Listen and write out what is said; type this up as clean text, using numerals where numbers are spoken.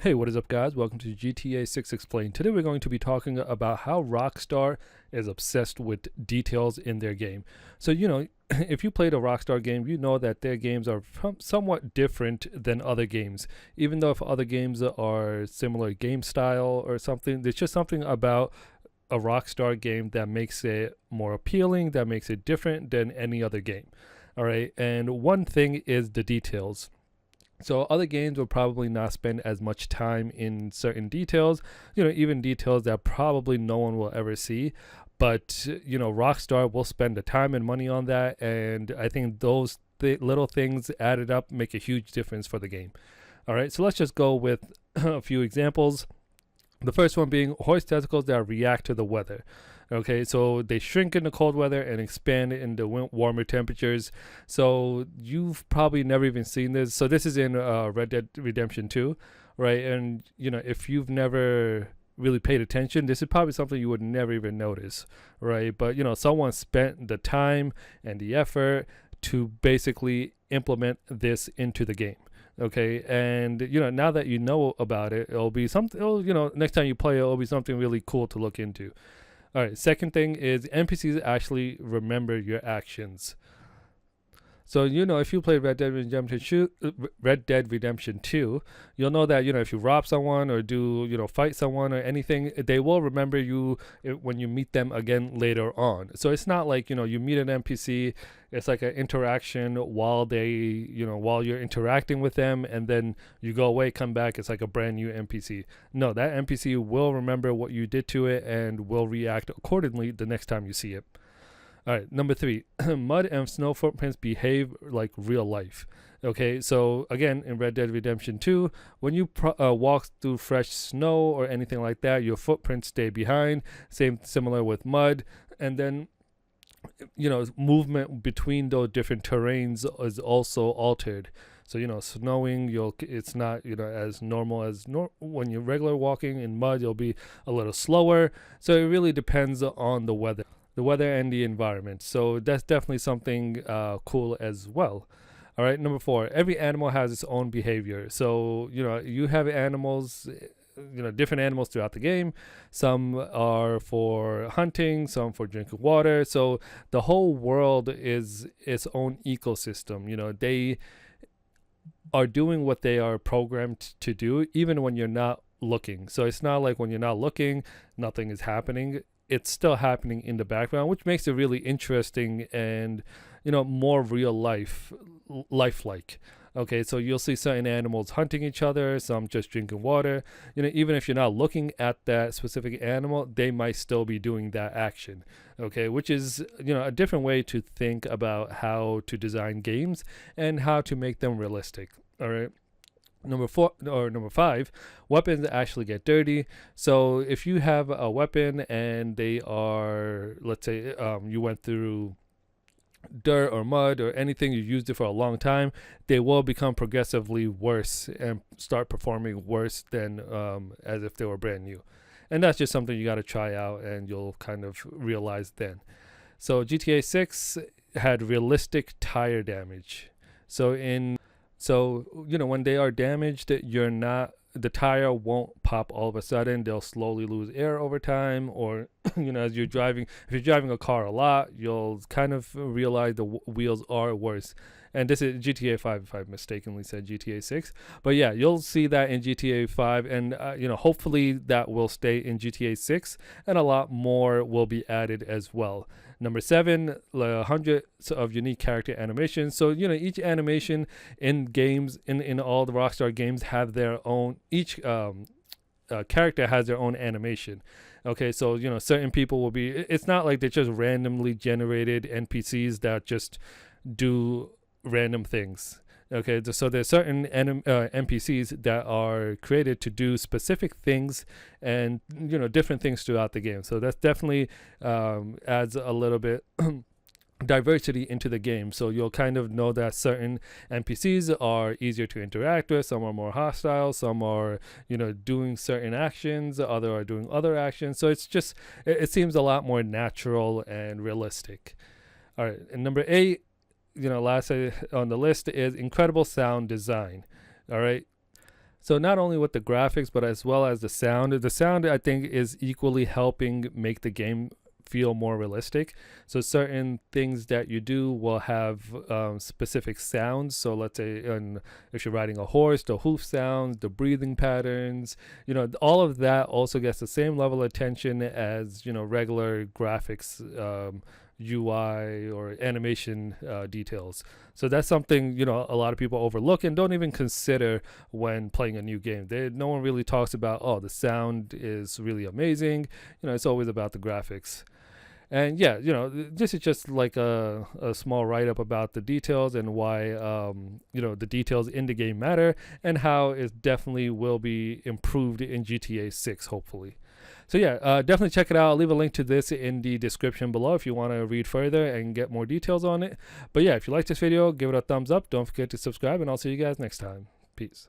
Hey, what is up, guys? Welcome to GTA 6 Explained. Today we're going to be talking about how Rockstar is obsessed with details in their game. So, if you played a Rockstar game, you know that their games are somewhat different than other games. Even though if other games are similar game style or something, there's just something about a Rockstar game that makes it more appealing, that makes it different than any other game. All right, and one thing is the details. So other games will probably not spend as much time in certain details, even details that probably no one will ever see. But, Rockstar will spend the time and money on that. And I think those little things added up make a huge difference for the game. All right, so let's just go with a few examples. The first one being horse testicles that react to the weather. Okay, so they shrink in the cold weather and expand in the warmer temperatures. So you've probably never even seen this. So this is in Red Dead Redemption 2, right? And, if you've never really paid attention, this is probably something you would never even notice, right? But, someone spent the time and the effort to basically implement this into the game. Okay, and now that you know about it, it'll be something. Next time you play it, it'll be something really cool to look into. All right, second thing is NPCs actually remember your actions. So, if you play Red Dead Redemption 2, you'll know that, if you rob someone or do, fight someone or anything, they will remember you when you meet them again later on. So it's not like, you meet an NPC, it's like an interaction while while you're interacting with them, and then you go away, come back, it's like a brand new NPC. No, that NPC will remember what you did to it and will react accordingly the next time you see it. All right, number 3, mud and snow footprints behave like real life. Okay, so again, in Red Dead Redemption 2, when you walk through fresh snow or anything like that, your footprints stay behind. Similar with mud. And then, movement between those different terrains is also altered. So, snowing, it's not, as normal as when you're regular walking. In mud, you'll be a little slower. So it really depends on the weather and the environment. So that's definitely something cool as well. All right, number 4, every animal has its own behavior. So, you have animals, different animals throughout the game. Some are for hunting, some for drinking water. So the whole world is its own ecosystem. They are doing what they are programmed to do, even when you're not looking. So it's not like when you're not looking, nothing is happening. It's still happening in the background, which makes it really interesting and, more real lifelike. Okay, so you'll see certain animals hunting each other, some just drinking water. Even if you're not looking at that specific animal, they might still be doing that action. Okay, which is, a different way to think about how to design games and how to make them realistic. All right. Number 5, weapons actually get dirty. So if you have a weapon and they are, let's say, you went through dirt or mud or anything, you used it for a long time, they will become progressively worse and start performing worse than as if they were brand new. And that's just something you got to try out and you'll kind of realize then. So GTA 6 had realistic tire damage. So when they are damaged, the tire won't pop all of a sudden. They'll slowly lose air over time, or if you're driving a car a lot, you'll kind of realize the wheels are worse. And this is GTA 5, if I mistakenly said GTA 6. But yeah, you'll see that in GTA 5, and hopefully that will stay in GTA 6, and a lot more will be added as well. Number 7, hundreds of unique character animations. So, each animation in games, in all the Rockstar games, have their own, each character has their own animation. Okay, so, certain people will be, it's not like they're just randomly generated NPCs that just do random things. Okay, so there's certain NPCs that are created to do specific things and different things throughout the game. So that's definitely adds a little bit diversity into the game. So you'll kind of know that certain NPCs are easier to interact with, some are more hostile, some are doing certain actions, other are doing other actions. So it seems a lot more natural and realistic. All right, and number 8, last on the list is incredible sound design. All right, So not only with the graphics, but as well as the sound. The sound, I think, is equally helping make the game feel more realistic. So certain things that you do will have specific sounds. So let's say if you're riding a horse, the hoof sounds, the breathing patterns, all of that also gets the same level of attention as regular graphics, UI or animation details. So that's something a lot of people overlook and don't even consider when playing a new game. No one really talks about, oh, the sound is really amazing. It's always about the graphics. And yeah, this is just like a small write-up about the details and why the details in the game matter, and how it definitely will be improved in GTA 6 hopefully. So yeah, definitely check it out. I'll leave a link to this in the description below if you want to read further and get more details on it. But yeah, if you like this video, give it a thumbs up. Don't forget to subscribe, and I'll see you guys next time. Peace.